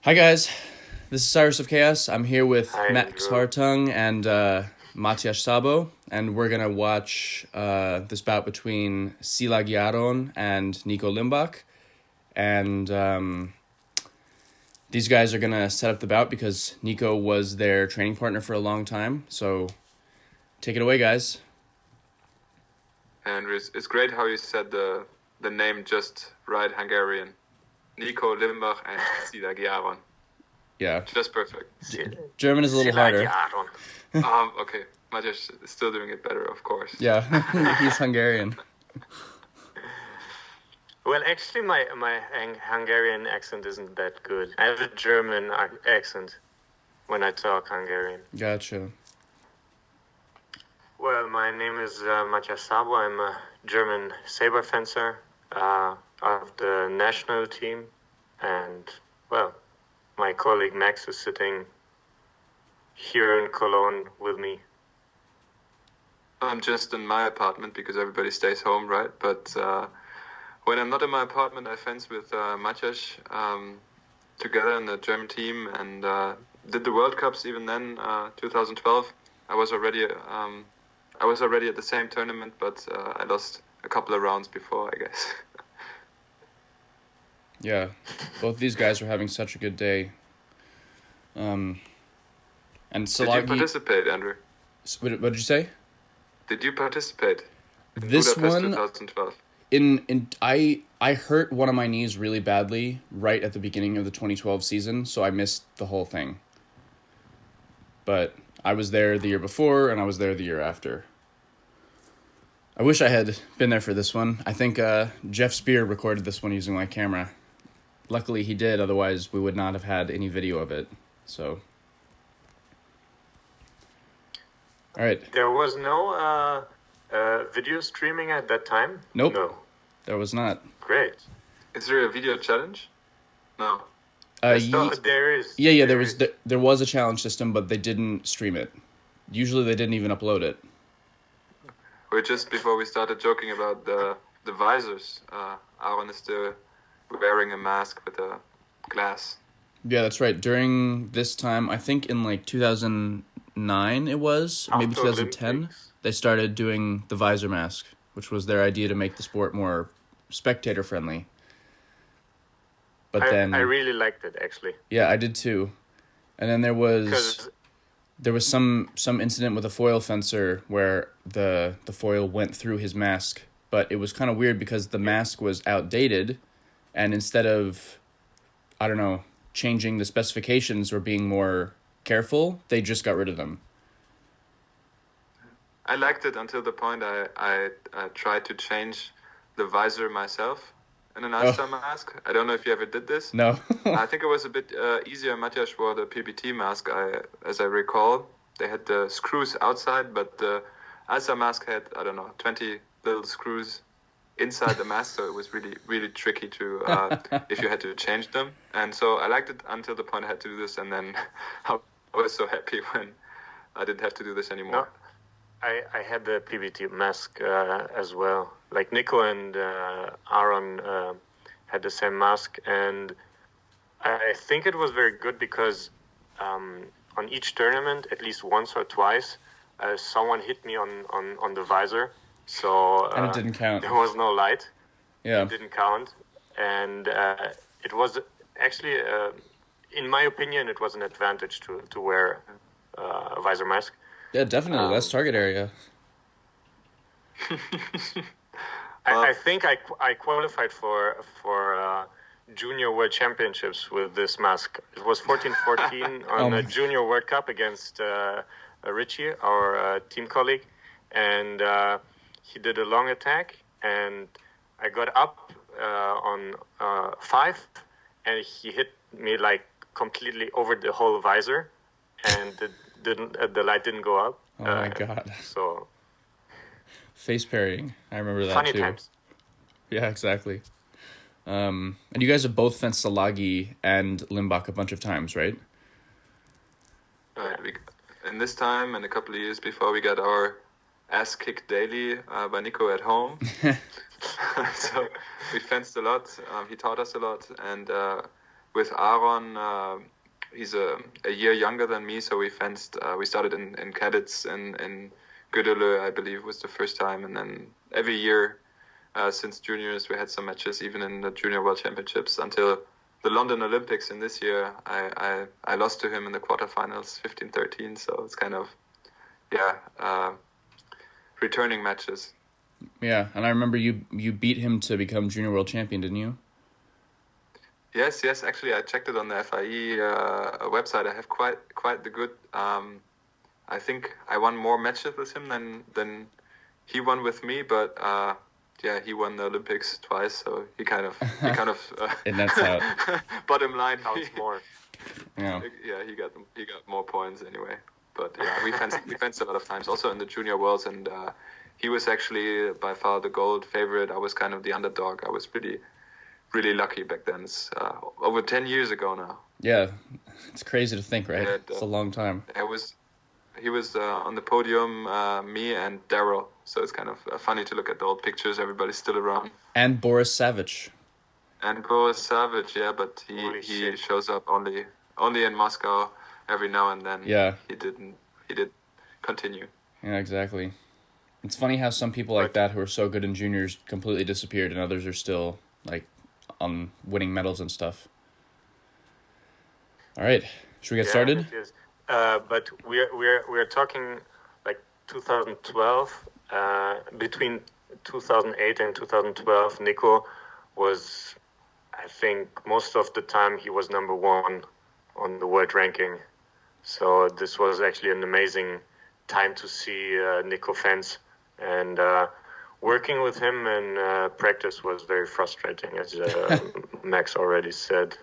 Hi guys, this is Cyrus of Chaos. I'm here with Hi, Max Andrew. Hartung and Matyas Szabo, and we're gonna watch this bout between Szilagyi Aron and Nico Limbach. And these guys are gonna set up the bout because Nico was their training partner for a long time. So take it away, guys. And it's great how you said the name just right, Hungarian. Nico, Limbach, and Szilagyi Aron. Yeah, Just perfect. German is a little Szilagyi harder. Aron. Okay, Matyas is still doing it better, of course. Yeah, he's Hungarian. Well, actually, my Hungarian accent isn't that good. I have a German accent when I talk Hungarian. Gotcha. Well, my name is Matyas Szabo. I'm a German saber fencer of the national team. And, well, my colleague Max is sitting here in Cologne with me. I'm just in my apartment because everybody stays home, right? But when I'm not in my apartment, I fence with Matyas together in the German team and did the World Cups even then, 2012. I was already at the same tournament, but I lost a couple of rounds before, I guess. Yeah, both these guys were having such a good day. And Did you Szilagyi, participate, Andrew? what did you say? Did you participate in This Budapest one 2012? I hurt one of my knees really badly right at the beginning of the 2012 season, so I missed the whole thing. But I was there the year before, and I was there the year after. I wish I had been there for this one. I think Jeff Spear recorded this one using my camera. Luckily he did, otherwise we would not have had any video of it. So, all right. There was no video streaming at that time? Nope. No. There was not. Great. Is there a video challenge? No. So there is. Yeah, there was a challenge system, but they didn't stream it. Usually they didn't even upload it. We're just before we started joking about the visors. Aron is still wearing a mask with a glass. Yeah, that's right. During this time, I think in like 2009 it was, maybe After 2010, Olympics. they started doing the visor mask, which was their idea to make the sport more spectator friendly. But then I really liked it, actually. yeah, I did too. And then there was some incident with a foil fencer where the foil went through his mask, but it was kind of weird because the mask was outdated, and instead of, I don't know, changing the specifications or being more careful, they just got rid of them. I liked it until the point I tried to change the visor myself in an Ulster mask. I don't know if you ever did this. No. I think it was a bit easier. Matyas wore the PBT mask, as I recall. They had the screws outside, but the Ulster mask had, I don't know, 20 little screws inside the mask, so it was really, really tricky to if you had to change them. And so I liked it until the point I had to do this, and then I was so happy when I didn't have to do this anymore. No, I had the PBT mask as well. Like Nico and Aron had the same mask, and I think it was very good because on each tournament, at least once or twice, someone hit me on the visor. So And it didn't count. There was no light. Yeah. It didn't count, and it was actually, in my opinion, it was an advantage to wear a visor mask. Yeah, definitely. That's target area. I think I qualified for junior world championships with this mask. It was 14-14 on a junior World Cup against Richie, our team colleague, and he did a long attack, and I got up on 5, and he hit me like completely over the whole visor, and the light didn't go up. Oh my god. So Face parrying. I remember that funny too. times. Yeah, exactly. And you guys have both fenced Szilagyi and Limbach a bunch of times, right? In this time and a couple of years before, we got our ass kicked daily by Nico at home. So we fenced a lot. He taught us a lot, and with Aron. He's a year younger than me, so we fenced. We started in cadets in Gödele, I believe, was the first time, and then every year since juniors we had some matches, even in the Junior World Championships, until the London Olympics. In this year, I lost to him in the quarterfinals, 15-13. So it's kind of returning matches. Yeah, and I remember you beat him to become Junior World Champion, didn't you? Yes. Actually, I checked it on the FIE website. I have quite the good. I think I won more matches with him than he won with me. But he won the Olympics twice, so he kind of and that's out. Bottom line counts more. Yeah, he got more points anyway. But yeah, we fenced a lot of times, also in the Junior Worlds, and he was actually by far the gold favorite. I was kind of the underdog. I was really lucky back then. It's over 10 years ago now. Yeah, it's crazy to think, right? It's a long time. He was on the podium, me and Daryl. So it's kind of funny to look at the old pictures. Everybody's still around. And Boris Savage. Yeah, but he shows up only in Moscow every now and then. Yeah. He did continue. Yeah, exactly. It's funny how some people like that who are so good in juniors completely disappeared, and others are still like on winning medals and stuff. All right, should we get started? Yes. But we're talking like 2012. Between 2008 and 2012, Nico was, I think, most of the time he was number one on the world ranking. So this was actually an amazing time to see Nico fence, and working with him in practice was very frustrating, as Max already said.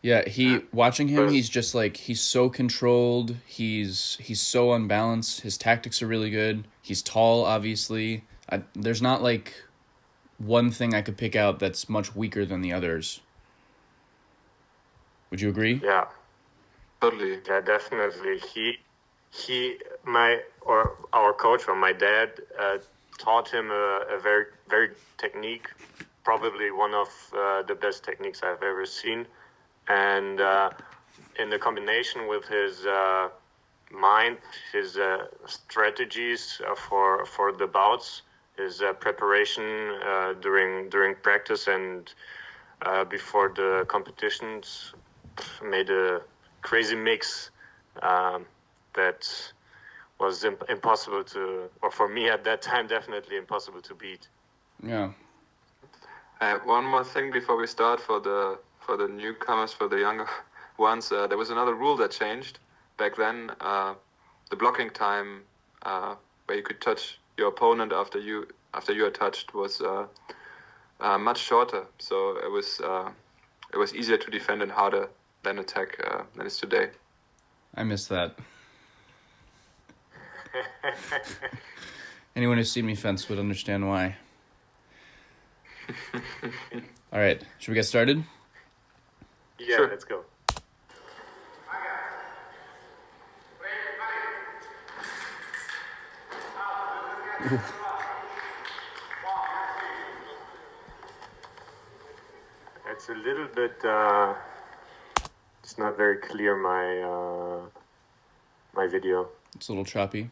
Yeah, watching him, he's just like, he's so controlled, he's so unbalanced, his tactics are really good, he's tall, obviously. There's not like one thing I could pick out that's much weaker than the others. Would you agree? Yeah. Totally. Yeah, definitely. Our coach or my dad taught him a very, very technique, probably one of the best techniques I've ever seen. And in the combination with his mind, his strategies for the bouts, his preparation during practice and before the competitions, made a crazy mix that was impossible to, or for me at that time, definitely impossible to beat. Yeah. One more thing before we start for the newcomers, for the younger ones. There was another rule that changed back then. The blocking time, where you could touch your opponent after you are touched, was much shorter. So it was easier to defend and harder than attack than it's today. I miss that. Anyone who's seen me fence would understand why. All right, should we get started? Yeah, sure. Let's go. Ooh. It's a little bit. It's not very clear. My video. It's a little choppy.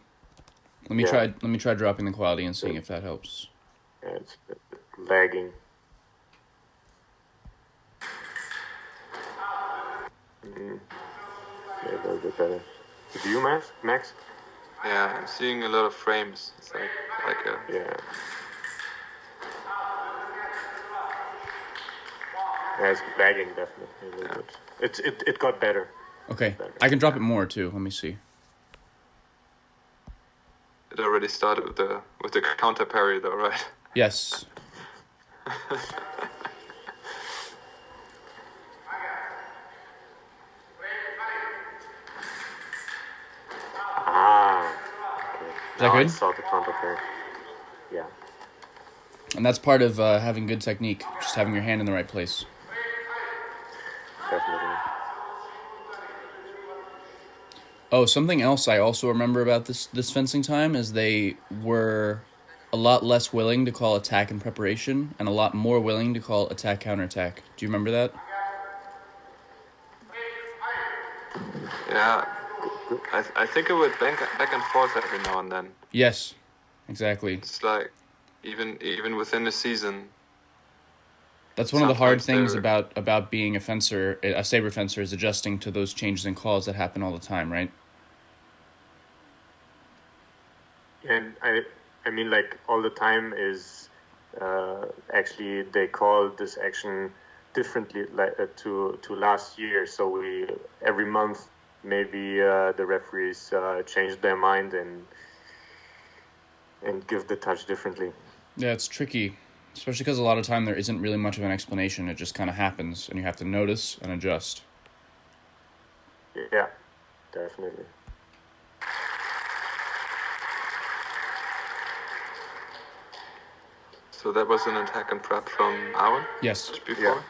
Let me try dropping the quality and seeing if that helps. Yeah, it's lagging. Yeah, a little bit better. Do you, Max? Yeah, I'm seeing a lot of frames. It's like a... Yeah. Yeah, it's lagging definitely a little bit. It got better. Okay, I can drop it more too. Let me see. It already started with the counter parry though, right? Yes. Okay. Is that good? I saw the counter parry. Yeah. And that's part of having good technique, just having your hand in the right place. Definitely. Oh, something else I also remember about this fencing time is they were a lot less willing to call attack and preparation and a lot more willing to call attack counterattack. Do you remember that? Yeah, I think it would back and forth every now and then. Yes, exactly. It's like even within the season. That's one of the hard things about being a fencer, a saber fencer, is adjusting to those changes in calls that happen all the time, right? And I mean, like, all the time is actually they call this action differently to last year. So every month maybe the referees change their mind and give the touch differently. Yeah, it's tricky, especially because a lot of time there isn't really much of an explanation. It just kind of happens, and you have to notice and adjust. Yeah, definitely. So that was an attack and prep from Aron? Yes. Before? Yeah.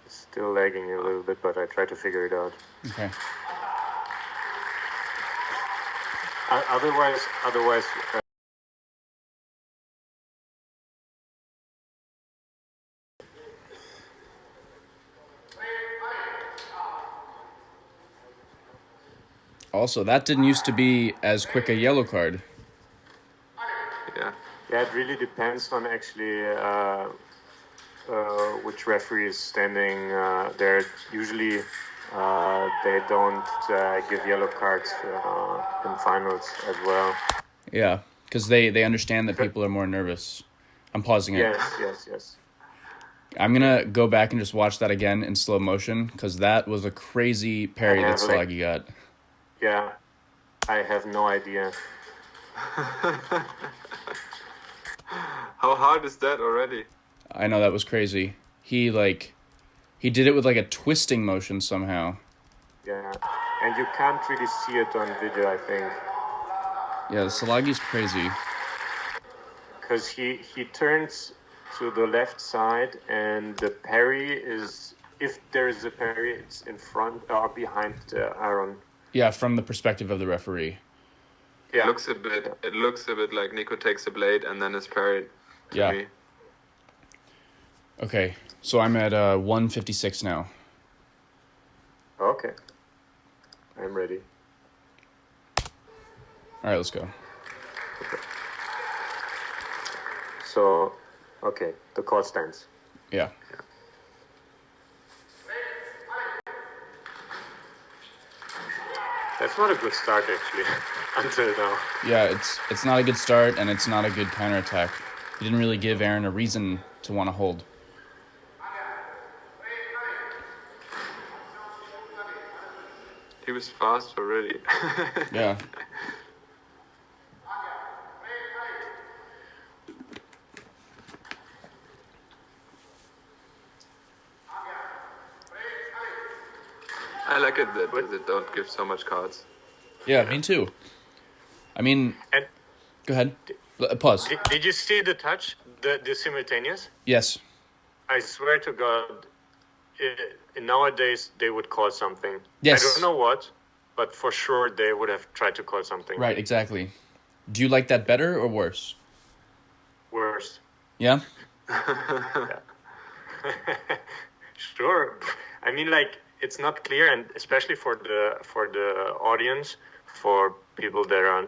Still lagging a little bit, but I try to figure it out. Okay. Otherwise. Also, that didn't used to be as quick a yellow card. Yeah. Yeah, it really depends on actually which referee is standing there. Usually they don't give yellow cards in finals as well. Yeah, because they understand that people are more nervous. I'm pausing it. Yes. I'm going to go back and just watch that again in slow motion, because that was a crazy parry that Szilagyi got. Yeah, I have no idea. How hard is that already? I know, that was crazy. He did it with like a twisting motion somehow. Yeah, and you can't really see it on video, I think. Yeah, Szilagyi's crazy. Because he turns to the left side, and the parry is, if there is a parry, it's in front or behind Aron. Yeah, from the perspective of the referee. Yeah. It looks a bit like Nico takes a blade and then is parried to me. Okay, so I'm at 156 now. Okay. I'm ready. All right, let's go. Okay. So, okay, the call stands. Yeah. That's not a good start, actually, until now. Yeah, it's not a good start, and it's not a good counterattack. He didn't really give Aron a reason to want to hold. He was fast already. Yeah. I like it that they don't give so much cards. Yeah, me too. I mean, And go ahead. Pause. did you see the touch, the simultaneous? Yes. I swear to God, nowadays they would call something. Yes. I don't know what, but for sure they would have tried to call something. Right, exactly. Do you like that better or worse? Worse. Yeah? Yeah. Sure. I mean, like, it's not clear, and especially for the audience, for people that are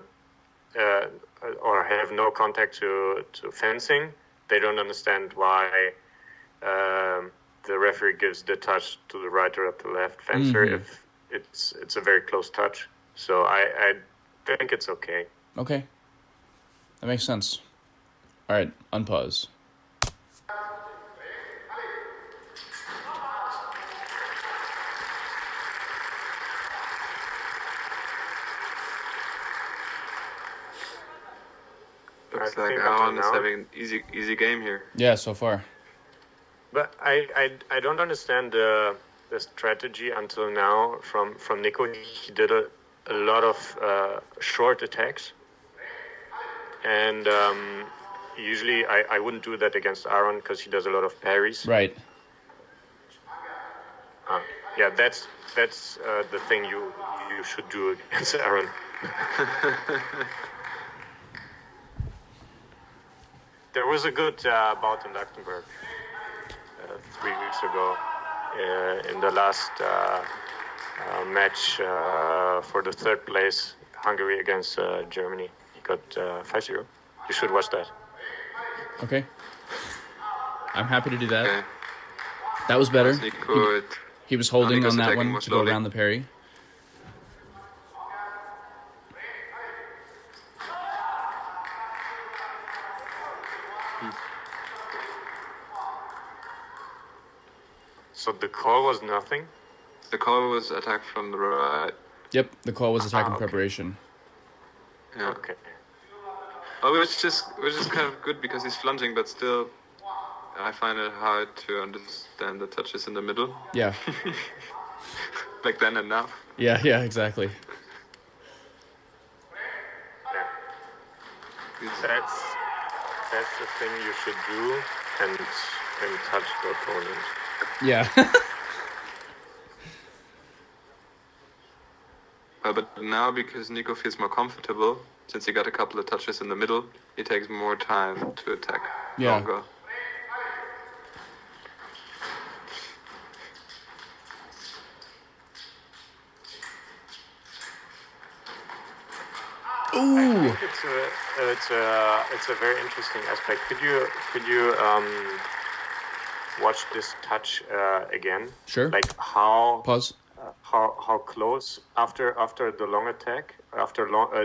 or have no contact to fencing, they don't understand why the referee gives the touch to the right or to the left fencer if it's a very close touch. So I think it's okay. Okay. That makes sense. All right, unpause. Looks like Aron is having an easy game here. Yeah, so far. But I don't understand the strategy until now from Nico. He did a lot of short attacks, and usually I wouldn't do that against Aron because he does a lot of parries. Right. Yeah, that's the thing you should do against Aron. There was a good bout in Luxembourg 3 weeks ago in the last match for the third place, Hungary against Germany. He got 5-0. You should watch that. Okay. I'm happy to do that. Okay. That was better. He was holding Nico's on that attacking one more to go slowly. around the parry. So the call was nothing? The call was attack from the right. Yep, the call was attack and okay. preparation. Yeah. Okay. Oh, which is kind of good because he's flunging, but still, I find it hard to understand the touches in the middle. Yeah. Back then and now. Yeah, exactly. That's the thing you should do and touch the opponent. Yeah. But now, because Nico feels more comfortable, since he got a couple of touches in the middle, he takes more time to attack longer. Ooh. I think it's a very interesting aspect. Could you watch this touch again? Sure. Like how Pause. How close after the long attack,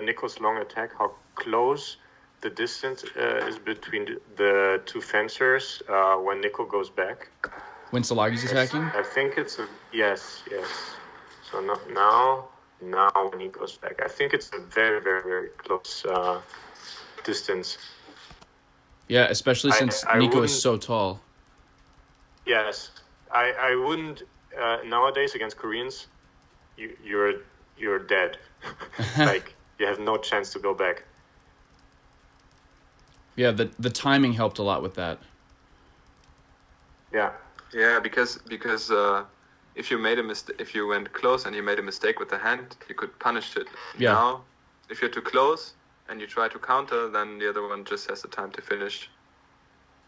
Nico's long attack, how close the distance is between the two fencers when Nico goes back. When Szilagyi's attacking? I think it's yes. So now when he goes back, I think it's a very, very, very close distance. Yeah, especially since Nico is so tall. Yes, I wouldn't nowadays against Koreans. You're dead. Like you have no chance to go back. Yeah, the timing helped a lot with that. Yeah. Yeah, because if you made if you went close and you made a mistake with the hand, you could punish it. Yeah. Now, if you're too close and you try to counter, then the other one just has the time to finish.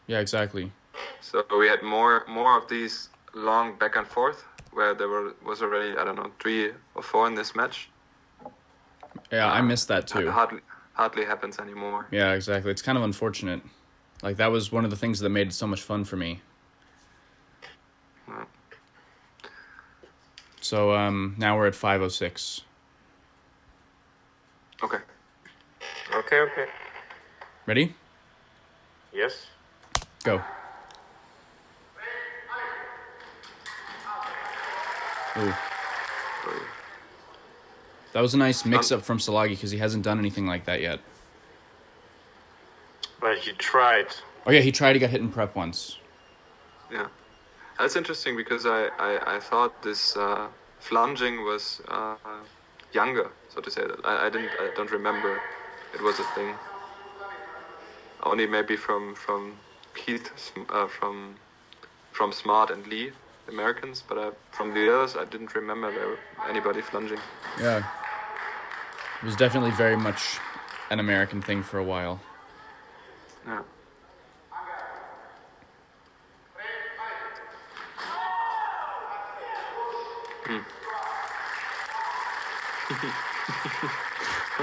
Yeah, exactly. So we had more of these long back and forth where there was already 3 or 4 in this match. Yeah, I missed that too. Hardly happens anymore. Yeah, exactly. It's kind of unfortunate. Like that was one of the things that made it so much fun for me. Yeah. So now we're at 5:06. Okay. Okay. Ready? Yes. Go. Ooh. That was a nice mix-up from Szilagyi because he hasn't done anything like that yet. But he tried. Oh yeah, he tried to get hit in prep once. Yeah. That's interesting because I thought this flunging was younger, so to say. I don't remember it was a thing. Only maybe from Keith, from Smart and Lee, Americans, but from the others I didn't remember there anybody flunging. Yeah. It was definitely very much an American thing for a while. Yeah.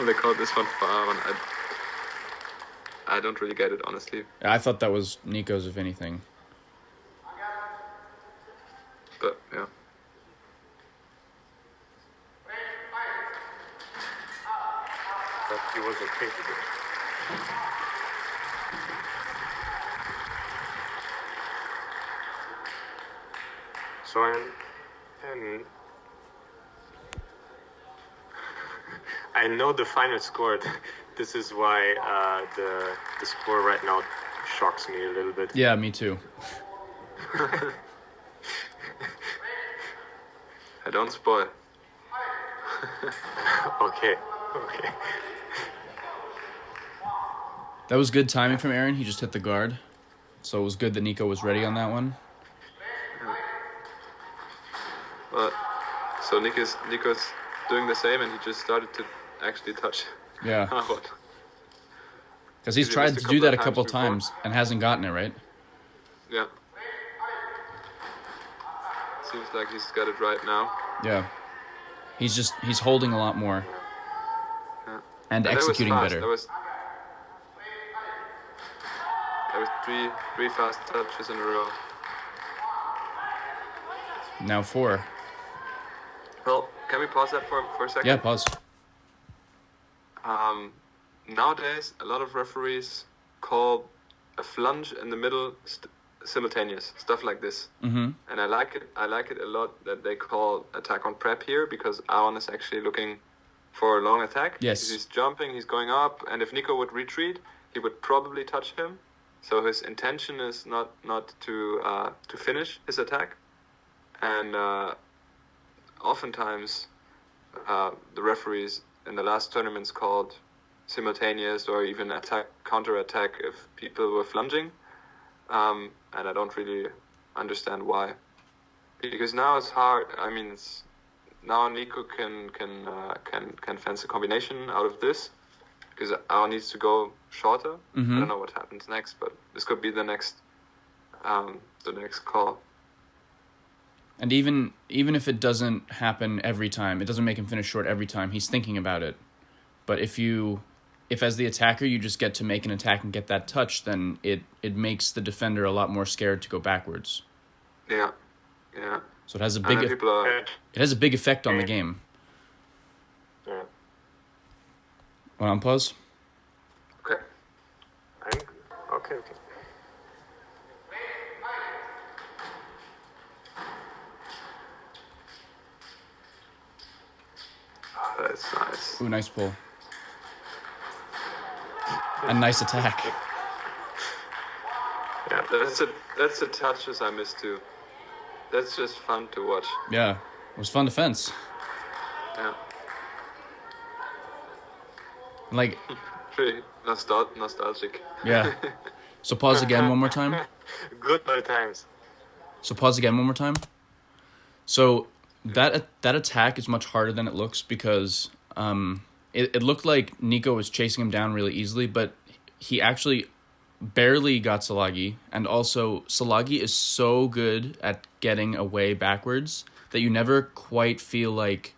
They called this one for Aron. I don't really get it, honestly. I thought that was Nico's, if anything. But, yeah. But he was okay with it. So and I know the final score. This is why the score right now shocks me a little bit. Yeah, me too. I don't spoil. Okay. That was good timing from Aron. He just hit the guard. So it was good that Nico was ready on that one. Well, so Nico's doing the same, and he just started to actually touch. Yeah. Aron. Because he's tried to do that a couple times and hasn't gotten it, right? Yeah. Seems like he's got it right now. Yeah. He's holding a lot more. Yeah. And executing better. That was three fast touches in a row. Now 4. Well, can we pause that for a second? Yeah, pause. Nowadays, a lot of referees call a flunge in the middle simultaneous, stuff like this. Mm-hmm. And I like it a lot that they call attack on prep here, because Aron is actually looking for a long attack. Yes. He's jumping, he's going up, and if Nico would retreat, he would probably touch him. So his intention is not to finish his attack. And oftentimes the referees in the last tournaments called simultaneous or even counter-attack if people were flunging. And I don't really understand why. Because now it's hard. I mean, now Nico can fence a combination out of this, because Aron needs to go shorter. Mm-hmm. I don't know what happens next, but this could be the next call. And even if it doesn't happen every time, it doesn't make him finish short every time, he's thinking about it. But if as the attacker you just get to make an attack and get that touch, then it makes the defender a lot more scared to go backwards. Yeah. So it has a big effect on the game. Yeah. Want to unpause? Okay. Okay. Oh, that's nice. Ooh, nice pull. A nice attack. Yeah, that's the touches I miss too. That's just fun to watch. Yeah, it was fun defense. Yeah. Like, Pretty nostalgic. yeah. So pause again one more time. Good old times. So pause again one more time. So that attack is much harder than it looks, because it looked like Nico was chasing him down really easily, but he actually barely got Szilagyi, and also Szilagyi is so good at getting away backwards that you never quite feel like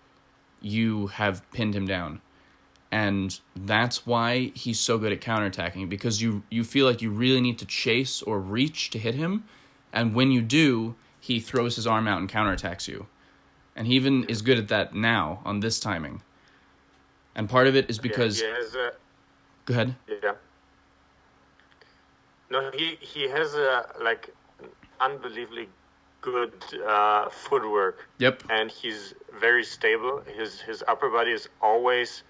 you have pinned him down. And that's why he's so good at counterattacking, because you feel like you really need to chase or reach to hit him, and when you do, he throws his arm out and counterattacks you. And he even is good at that now on this timing. And part of it is because... Go ahead. Yeah. No, he has unbelievably good footwork. Yep. And he's very stable. His upper body is always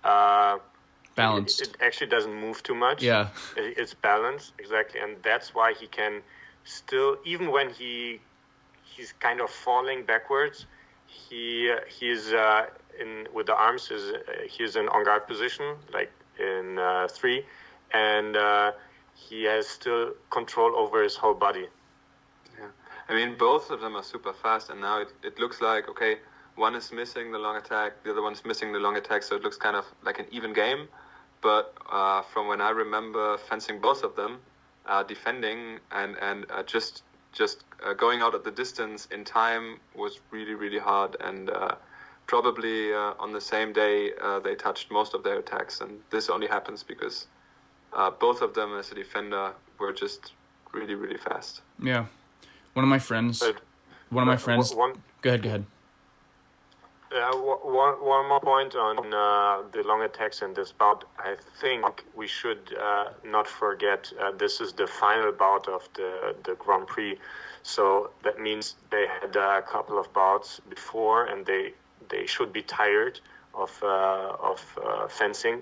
balanced. It actually doesn't move too much. Yeah. It's balanced, exactly, and that's why he can still, even when he's kind of falling backwards, he's with the arms he's in on guard position, like in 3, and he has still control over his whole body. Yeah, I mean, both of them are super fast, and now it looks like, okay, one is missing the long attack, the other one's missing the long attack, so it looks kind of like an even game. But from when I remember fencing both of them, defending and just going out at the distance in time was really, really hard, and probably on the same day they touched most of their attacks, and this only happens because both of them as a defender were just really, really fast. Yeah. One of my friends... Go ahead. One more point on the long attacks in this bout. I think we should not forget this is the final bout of the Grand Prix, so that means they had a couple of bouts before, and they should be tired of fencing,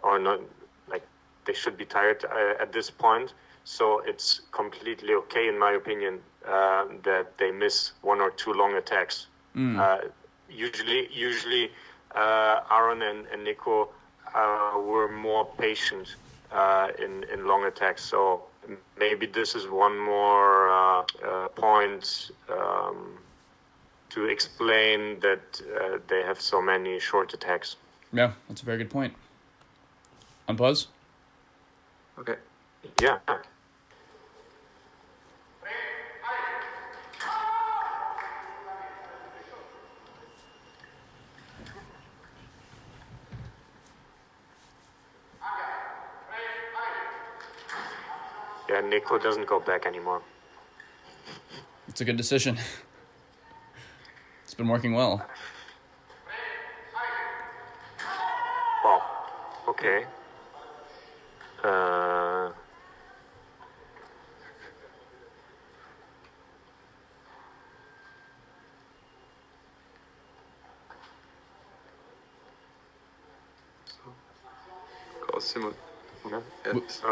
or not. Like, they should be tired at this point. So it's completely okay, in my opinion, that they miss 1 or 2 long attacks. Usually, Aron and Nico were more patient in long attacks. So maybe this is one more point to explain that they have so many short attacks. Yeah, that's a very good point. Unpause? Okay. Yeah. Yeah, Nico doesn't go back anymore. It's a good decision. It's been working well. Wow. Okay.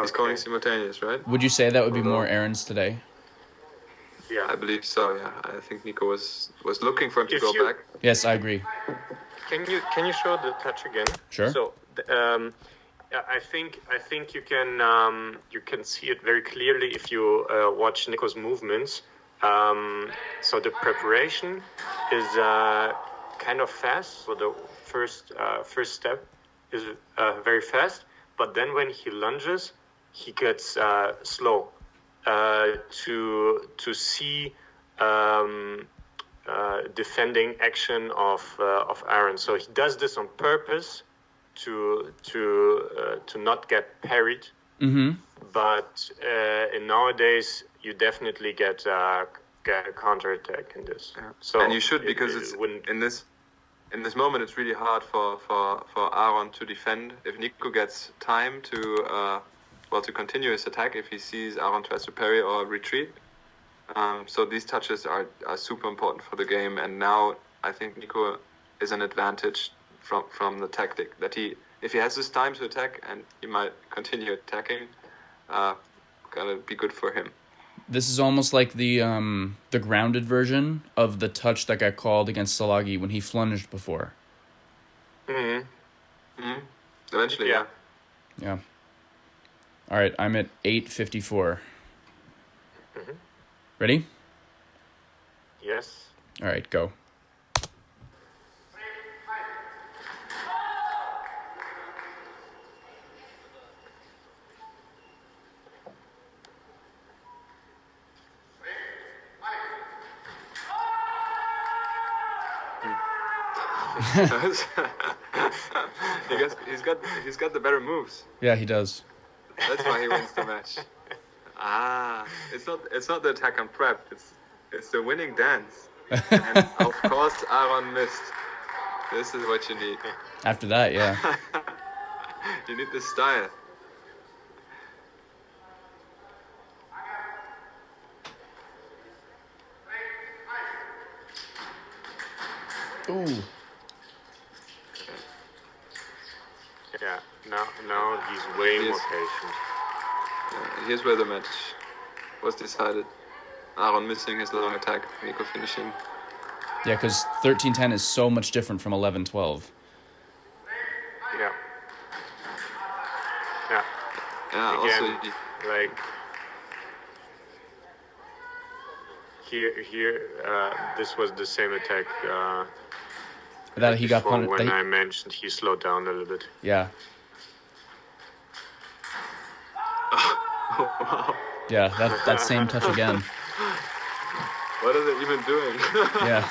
He's calling simultaneous, right? Would you say that would be more Aron's today? Yeah, I believe so. Yeah, I think Nico was looking for him to go back. Yes, I agree. Can you show the touch again? Sure. So, I think you can see it very clearly if you watch Nico's movements. So the preparation is kind of fast. So the first step is very fast, but then when he lunges, he gets slow to see defending action of Aron. So he does this on purpose to not get parried. Mm-hmm. But nowadays you definitely get a counterattack in this. Yeah. So and you should, because it's in this moment it's really hard for Aron to defend. If Nico gets time to continue his attack, if he sees Aron tries to parry or retreat. So these touches are super important for the game, and now I think Nico is an advantage from the tactic that if he has this time to attack and he might continue attacking, gonna be good for him. This is almost like the grounded version of the touch that got called against Szilagyi when he flunged before. Mm-hmm. Mm-hmm. Eventually, yeah. Yeah. All right, I'm at 8:54. Mm-hmm. Ready? Yes. All right, go. he's got the better moves. Yeah, he does. That's why he wins the match. It's not the attack and prep. It's the winning dance. And of course, Aron missed. This is what you need. After that, yeah. You need the style. Ooh. Yeah. Now he's way more patient. Here's where the match was decided. Aron missing his long attack, Nico finishing. Yeah, because 13-10 is so much different from 11-12. Yeah. Yeah. Yeah. Again, Also, like here, this was the same attack That he got punished. When I mentioned he slowed down a little bit. Yeah. wow. Yeah, that same touch again. What are they even doing? Yeah.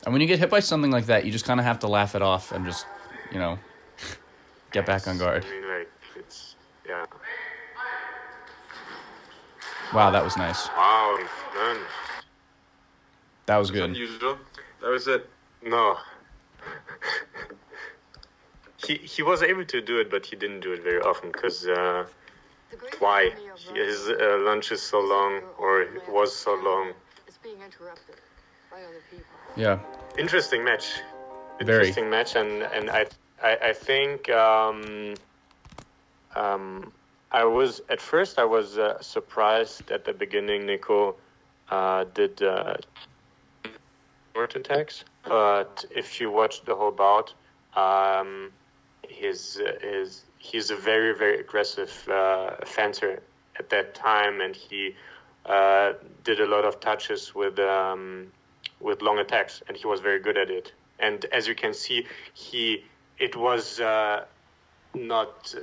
And when you get hit by something like that, you just kind of have to laugh it off and just, get back on guard. I mean, like, yeah. Wow, that was nice. Wow, he's done. That was good. Unusual. That was it. No. He was able to do it, but he didn't do it very often because why? His lunch is so long, or was so long. It's being interrupted by other people. Yeah. Interesting match. Very. Interesting match, and I think I was surprised at the beginning. Nico did short attacks, but if you watch the whole bout, he's a very, very aggressive fencer at that time, and he did a lot of touches with long attacks, and he was very good at it. And as you can see, it was not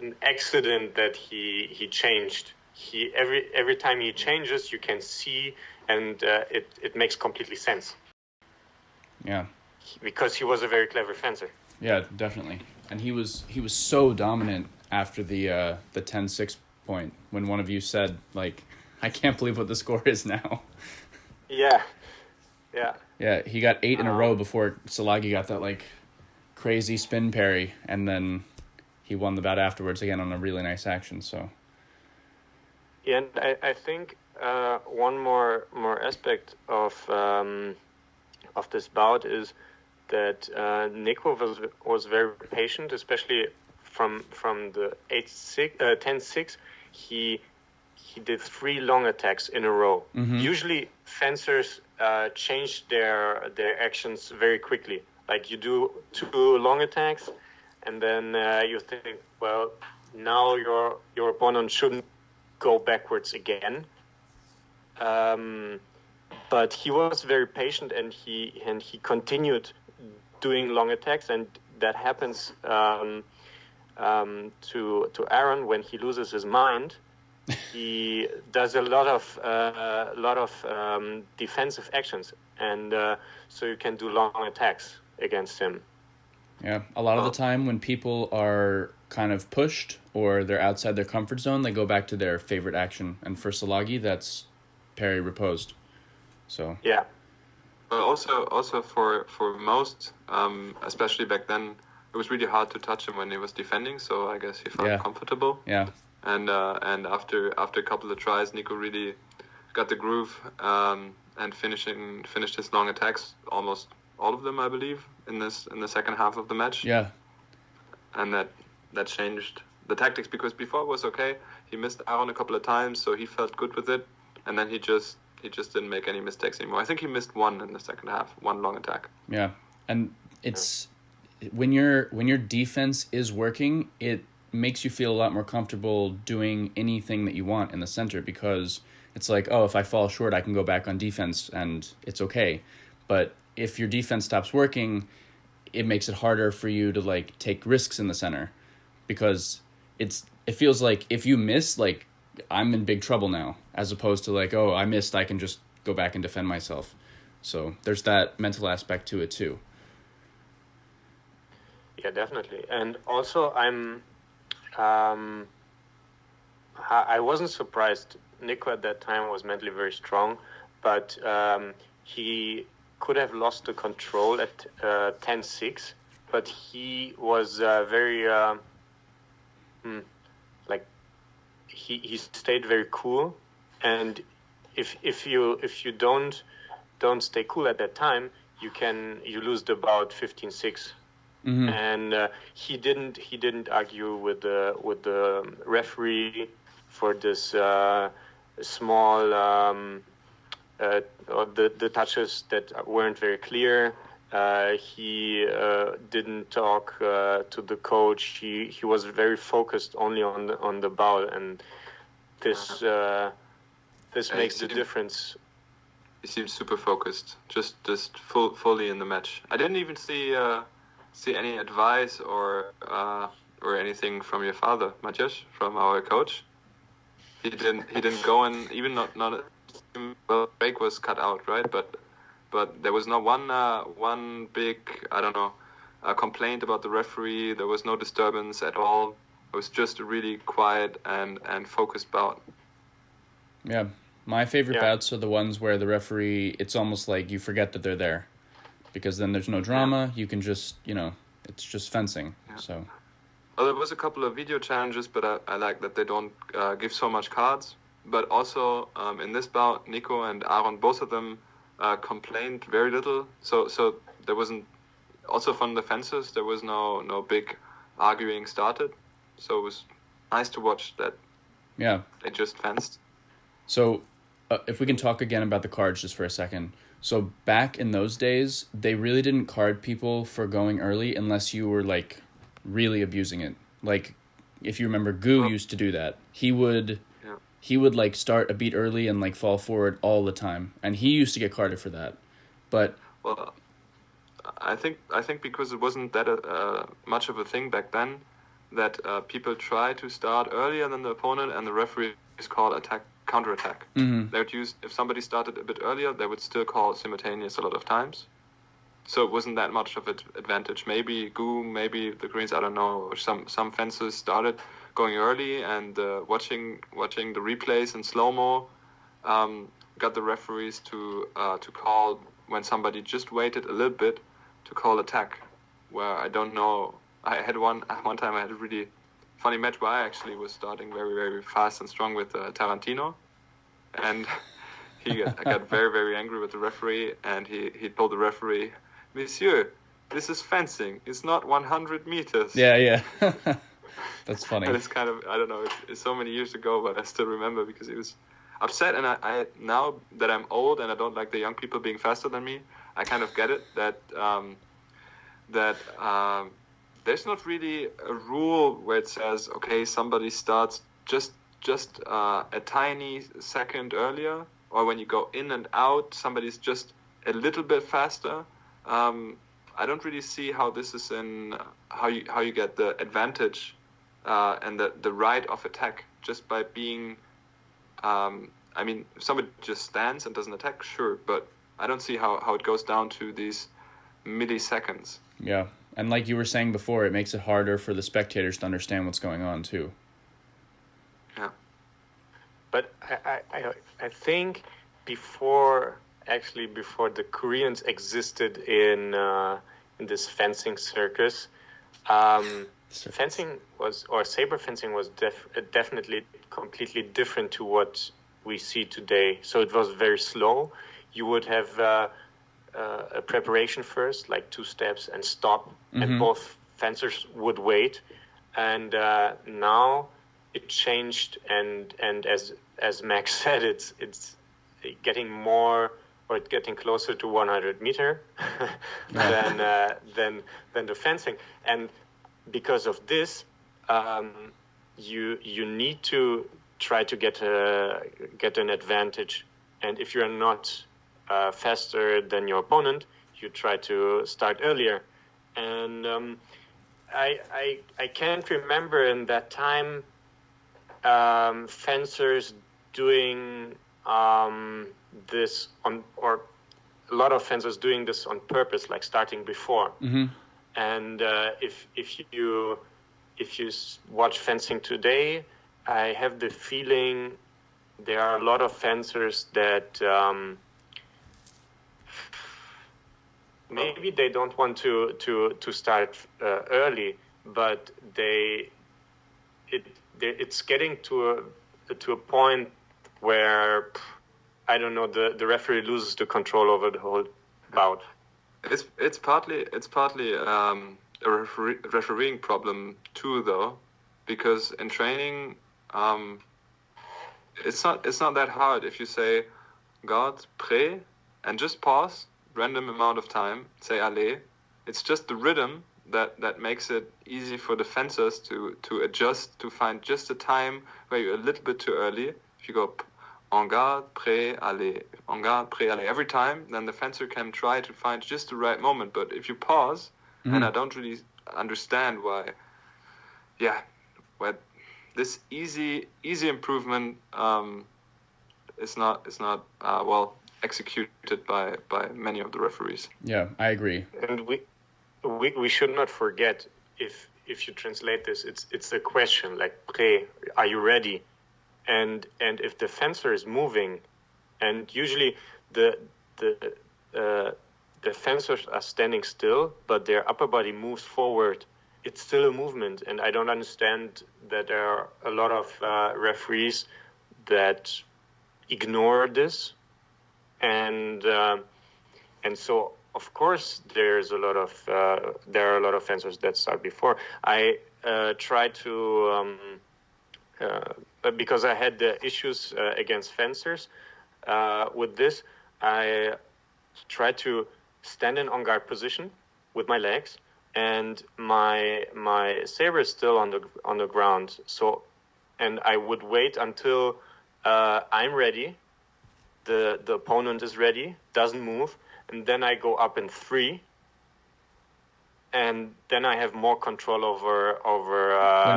an accident that he changed. Every time he changes, you can see, and it makes completely sense. Yeah. Because he was a very clever fencer. Yeah, definitely. And he was so dominant after the 10-6 point when one of you said, like, I can't believe what the score is now. Yeah. Yeah, he got 8 in a row before Szilagyi got that, like, crazy spin parry, and then he won the bout afterwards again on a really nice action, so. Yeah, and I think one more aspect of this bout is that Nico was very patient, especially from the 10-6. He did 3 long attacks in a row. Mm-hmm. Usually fencers change their actions very quickly. Like you do 2 long attacks, and then you think, well, now your opponent shouldn't go backwards again. But he was very patient, and he continued doing long attacks, and that happens to Aron when he loses his mind. He does a lot of defensive actions, and so you can do long attacks against him. Yeah, a lot of the time when people are kind of pushed or they're outside their comfort zone, they go back to their favorite action. And for Szilagyi, that's parry riposte. So yeah. But also for most, especially back then, it was really hard to touch him when he was defending. So I guess he felt comfortable. Yeah. And after a couple of tries, Nico really got the groove and finished his long attacks, almost all of them, I believe, in the second half of the match. Yeah. And that changed the tactics, because before it was okay. He missed Aron a couple of times, so he felt good with it, and then he just didn't make any mistakes anymore. I think he missed 1 in the second half, 1 long attack. Yeah, and it's when your defense is working, it makes you feel a lot more comfortable doing anything that you want in the center, because it's like, oh, if I fall short, I can go back on defense and it's okay. But if your defense stops working, it makes it harder for you to like take risks in the center, because it feels like if you miss, like, I'm in big trouble now, as opposed to like, oh, I missed, I can just go back and defend myself. So there's that mental aspect to it too. Yeah, definitely. And also I wasn't surprised. Nico at that time was mentally very strong, but he could have lost the control at 10-6, but he was very he stayed very cool, and if you don't stay cool at that time, you lose the bout 15-6. Mm-hmm. And he didn't argue with the referee for this small the touches that weren't very clear. He didn't talk to the coach. He was very focused only on the bout, and this makes the difference. He seemed super focused, just fully in the match. I didn't even see any advice or anything from your father, Matyas, from our coach. He didn't go in, even not well, break was cut out, right? But there was no one big, I don't know, complaint about the referee. There was no disturbance at all. It was just a really quiet and focused bout. Yeah, my favorite bouts are the ones where the referee, it's almost like you forget that they're there, because then there's no drama. You can just, it's just fencing. Yeah. So. Well, there was a couple of video challenges, but I like that they don't give so much cards. But also in this bout, Nico and Aron, both of them complained very little. So there wasn't, also from the fencers, there was no big arguing started. So it was nice to watch that. Yeah. They just fenced. So if we can talk again about the cards just for a second. So back in those days, they really didn't card people for going early unless you were like really abusing it. Like if you remember, Gu used to do that. He would like start a beat early and like fall forward all the time, and he used to get carded for that. But Well, I think because it wasn't that much of a thing back then, that people try to start earlier than the opponent, and the referees call counter-attack. Mm-hmm. They would use, if somebody started a bit earlier, they would still call simultaneous a lot of times. So it wasn't that much of an advantage. Maybe maybe the Greens, I don't know. Some fencers started going early and watching the replays in slow-mo, got the referees to call when somebody just waited a little bit to call attack. Where I don't know. I had one time I had a really funny match where I actually was starting very, very fast and strong with Tarantino, and I got very, very angry with the referee, and he told the referee, "Monsieur, this is fencing. It's not 100 meters." Yeah. That's funny. And it's kind of, I don't know, it's so many years ago, but I still remember because he was upset. And I now that I'm old and I don't like the young people being faster than me, I kind of get it that there's not really a rule where it says, okay, somebody starts just a tiny second earlier, or when you go in and out, somebody's just a little bit faster. I don't really see how this is in how you get the advantage and the right of attack just by being. I mean, if somebody just stands and doesn't attack, sure, but I don't see how it goes down to these milliseconds. Yeah, and like you were saying before, it makes it harder for the spectators to understand what's going on too. Yeah, but I think before the Koreans existed in this fencing circus, fencing saber fencing was definitely completely different to what we see today. So it was very slow. You would have a preparation first, like 2 steps, and stop, and both fencers would wait. And now it changed, and as Max said, it's getting more, or it's getting closer to 100 meter than the fencing. And because of this, you need to try to get an advantage. And if you're not faster than your opponent, you try to start earlier. And I can't remember in that time fencers doing this on, or a lot of fencers doing this on purpose, like starting before. Mm-hmm. And if you watch fencing today, I have the feeling there are a lot of fencers that maybe they don't want to start early, but it's getting to a point where, I don't know, the referee loses the control over the whole bout. It's partly a refereeing problem too, though, because in training, it's not that hard if you say garde, prêt, and just pause, random amount of time, say allez. It's just the rhythm that makes it easy for the fencers to adjust, to find just a time where you're a little bit too early. If you go en garde, prêt, allez, en garde, prêt, allez every time, then the fencer can try to find just the right moment. But if you pause, and I don't really understand why this easy improvement is not well executed by many of the referees. Yeah, I agree. And we should not forget, if you translate this, it's a question like prêt, are you ready? And if the fencer is moving, and usually the fencers are standing still, but their upper body moves forward, it's still a movement. And I don't understand that there are a lot of referees that ignore this, and so of course there are a lot of fencers that start before. I try to. Because I had the issues against fencers with this, I try to stand in on-guard position with my legs, and my saber is still on the ground. So, and I would wait until I'm ready, the opponent is ready, doesn't move, and then I go up in 3, and then I have more control over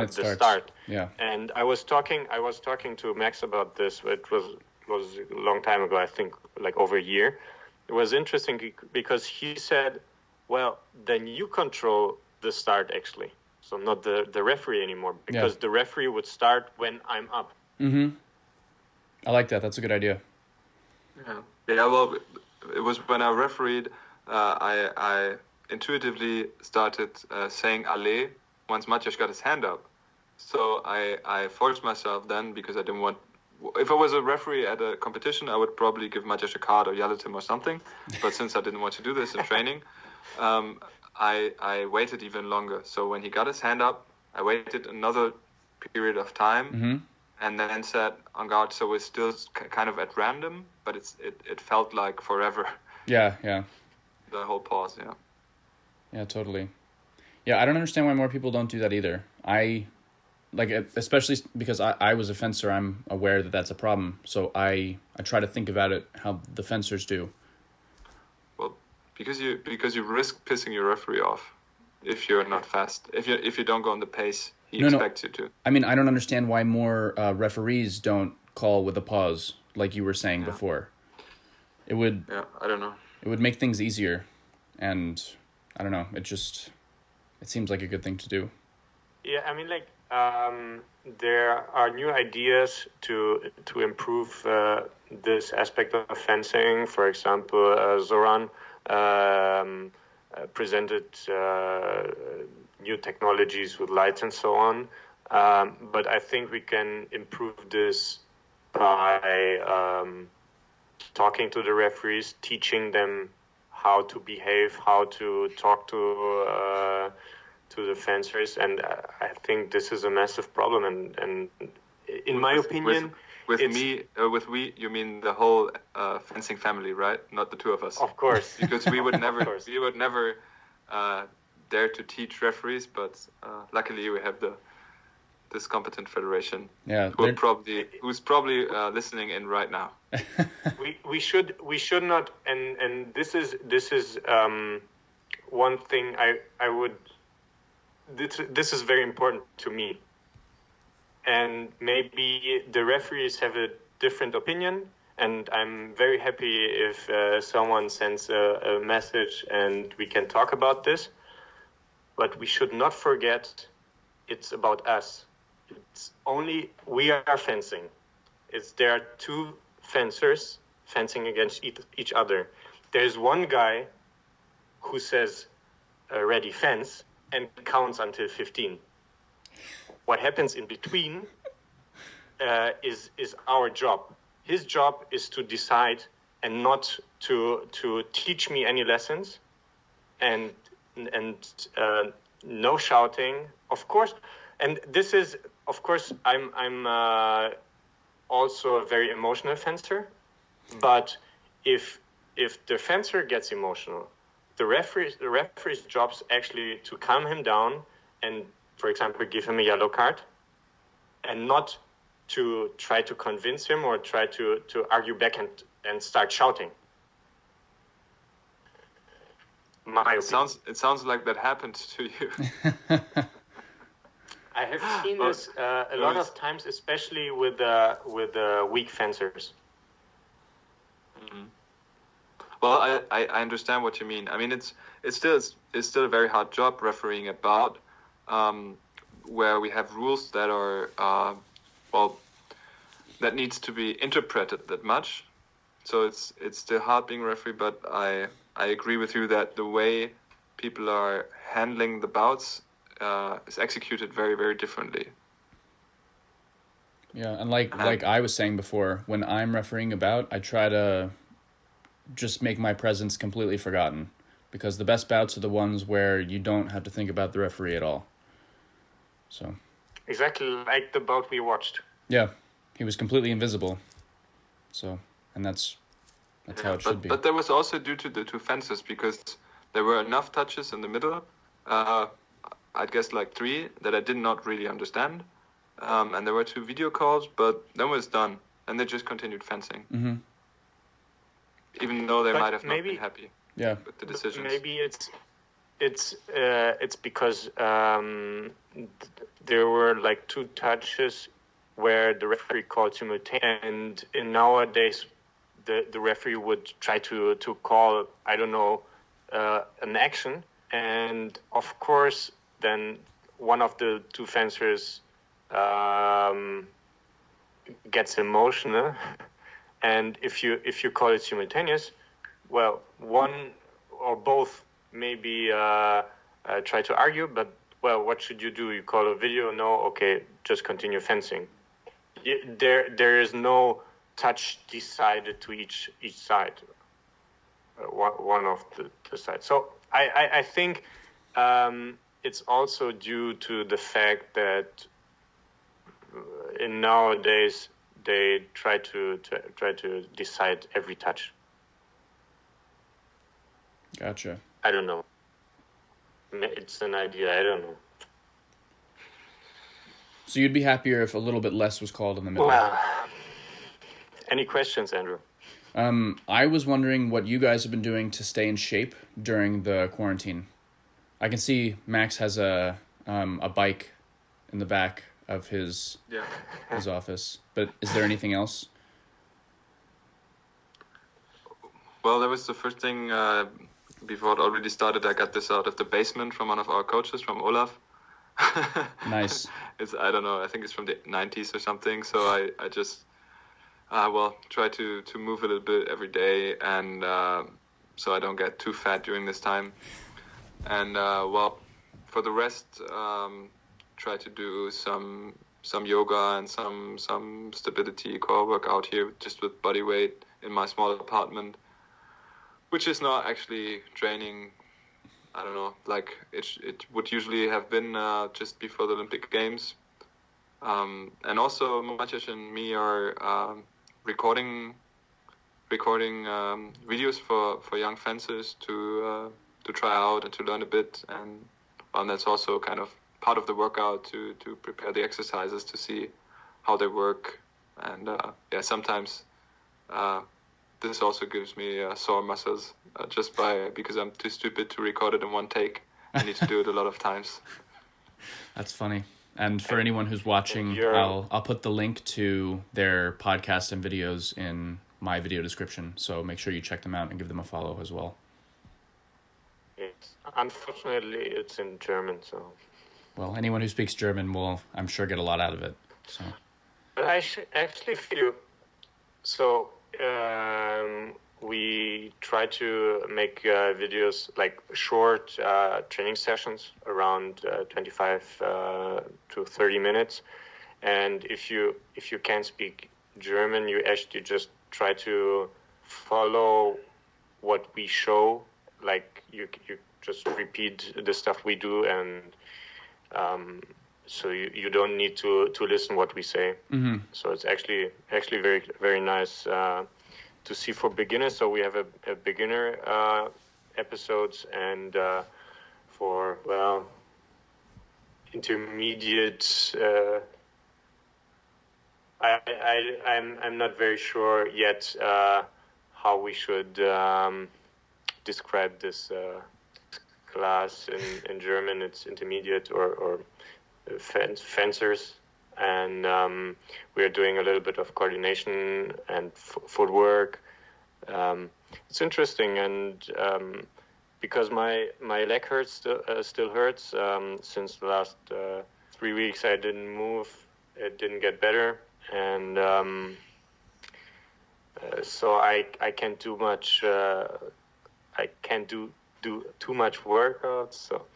the start. Yeah. And I was talking to Max about this. It was a long time ago, I think, like over a year. It was interesting because he said, well, then you control the start actually. So not the referee anymore, because the referee would start when I'm up. Mm-hmm. I like that. That's a good idea. Yeah. Well, it was when I refereed, I intuitively started saying "allez" once Matyas got his hand up. So I forced myself then, because I didn't want. If I was a referee at a competition, I would probably give Matyas a card or yell at him or something. But since I didn't want to do this in training, I waited even longer. So when he got his hand up, I waited another period of time, and then said "en garde." So it's still kind of at random, but it felt like forever. Yeah. The whole pause, yeah. Yeah, totally. Yeah, I don't understand why more people don't do that either. Especially because I was a fencer, I'm aware that that's a problem. So I try to think about it how the fencers do. Well, because you risk pissing your referee off if you're not fast. If you don't go on the pace he expects you to. I mean, I don't understand why more referees don't call with a pause, like you were saying before. It would. Yeah, I don't know. It would make things easier, and I don't know. It seems like a good thing to do. Yeah, I mean, like there are new ideas to improve this aspect of fencing. For example, Zoran presented new technologies with lights and so on. But I think we can improve this by talking to the referees, teaching them how to behave, how to talk to the fencers, and I think this is a massive problem. And in my opinion, with we, you mean the whole fencing family, right? Not the two of us. Of course, because we would never dare to teach referees, but luckily we have this competent federation. Yeah, who's probably listening in right now. we should not, and this is one thing I would. This is very important to me, and maybe the referees have a different opinion, and I'm very happy if someone sends a message and we can talk about this. But we should not forget it's about us. It's only we are fencing. There are two fencers fencing against each other. There's one guy who says ready fence and counts until 15. What happens in between is our job. His job is to decide and not to teach me any lessons, and no shouting, of course. And this is, of course, I'm also a very emotional fencer, but if the fencer gets emotional, the referee's job is actually to calm him down and, for example, give him a yellow card, and not to try to convince him or try to argue back and start shouting. It sounds like that happened to you. I have seen this a lot of times, especially with weak fencers. Mm-hmm. Well, I understand what you mean. I mean, it's still a very hard job refereeing a bout, where we have rules that are that needs to be interpreted that much. So it's still hard being referee, but I agree with you that the way people are handling the bouts is executed very, very differently. Yeah, and like I was saying before, when I'm refereeing a bout, I try to just make my presence completely forgotten, because the best bouts are the ones where you don't have to think about the referee at all. So exactly like the bout we watched. Yeah, he was completely invisible. So, and that's how it should be. But that was also due to the two fences, because there were enough touches in the middle. I'd guess like 3 that I did not really understand, and there were 2 video calls, but then it was done, and they just continued fencing. Mm-hmm. Even though they might have not been happy. Yeah. with the decisions. Maybe it's because there were like 2 touches where the referee called simultaneous, and nowadays the referee would try to call, I don't know, an action, and of course then one of the 2 fencers gets emotional, and if you call it simultaneous, well, one or both maybe try to argue, but well, what should you do? You call a video? No, okay, just continue fencing. There is no touch decided to each side, one of the sides. So I think it's also due to the fact that in nowadays they try to decide every touch. Gotcha. I don't know. It's an idea. I don't know. So you'd be happier if a little bit less was called in the middle. Well, any questions, Andrew? I was wondering what you guys have been doing to stay in shape during the quarantine. I can see Max has a bike in the back of his office, but is there anything else? Well, that was the first thing before it already started. I got this out of the basement from one of our coaches, from Olaf. Nice. I don't know, I think it's from the 90s or something. So I just try to move a little bit every day, and so I don't get too fat during this time. And for the rest, try to do some yoga and some stability core workout here, just with body weight in my small apartment, which is not actually training. I don't know, like it would usually have been just before the Olympic Games. And also Matyas and me are recording videos for young fencers to try out and to learn a bit, and that's also kind of part of the workout to prepare the exercises, to see how they work. And sometimes this also gives me sore muscles because I'm too stupid to record it in one take. I need to do it a lot of times. That's funny. And for anyone who's watching, I'll put the link to their podcast and videos in my video description. So make sure you check them out and give them a follow as well. Yes. Unfortunately, it's in German, so. Well, anyone who speaks German will, I'm sure, get a lot out of it. So. But I actually feel so. We try to make videos like short training sessions around 25 to 30 minutes, and if you can't speak German, you actually just try to follow what we show. Like you just repeat the stuff we do, and so you don't need to listen what we say. Mm-hmm. So it's actually very, very nice to see for beginners. So we have a beginner episodes, and for intermediate. I'm not very sure yet how we should describe this class in German. It's intermediate or fencers, and we are doing a little bit of coordination and footwork. It's interesting, and because my leg hurts still hurts since the last 3 weeks. I didn't move. It didn't get better, and so I can't do much. I can't do too much workouts. So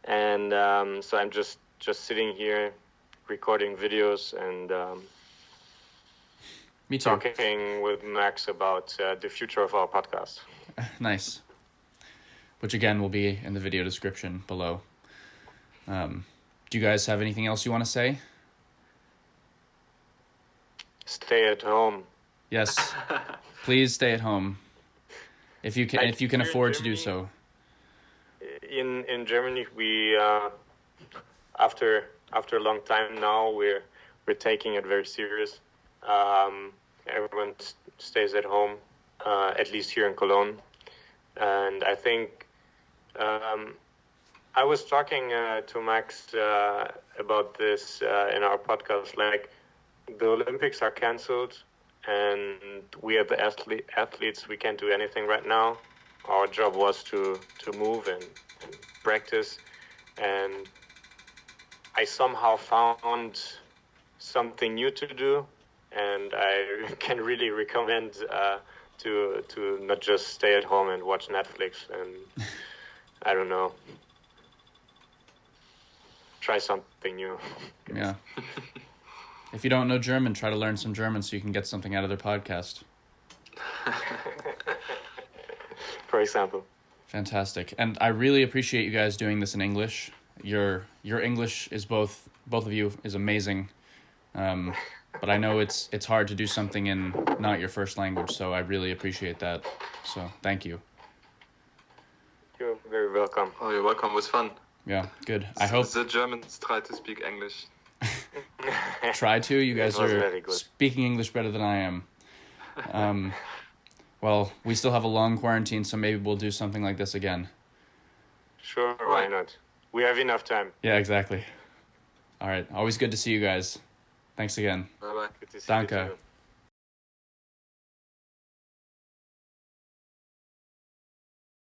I'm just sitting here recording videos and Me too. talking with Max about the future of our podcast. Nice. Which again will be in the video description below. Do you guys have anything else you want to say? Stay at home. Yes. Please stay at home. If you can afford to do so. In Germany, we after a long time now, we're taking it very serious. Everyone stays at home, at least here in Cologne, And I think I was talking to Max about this in our podcast. Like, the Olympics are cancelled, and we are the athletes. We can't do anything right now. Our job was to move and practice, and I somehow found something new to do, and I can really recommend to not just stay at home and watch Netflix and I don't know, try something new. Yeah. If you don't know German, try to learn some German so you can get something out of their podcast. For example. Fantastic. And I really appreciate you guys doing this in English. Your English is both of you is amazing. But I know it's hard to do something in not your first language, so I really appreciate that. So thank you. You're very welcome. Oh, you're welcome. It was fun. Yeah, good. I hope the Germans try to speak English. Try to. You guys are speaking English better than I am. Well, we still have a long quarantine, so maybe we'll do something like this again. Sure, why not? We have enough time. Yeah, exactly. All right. Always good to see you guys. Thanks again. Bye-bye. Good to see you Danke. too.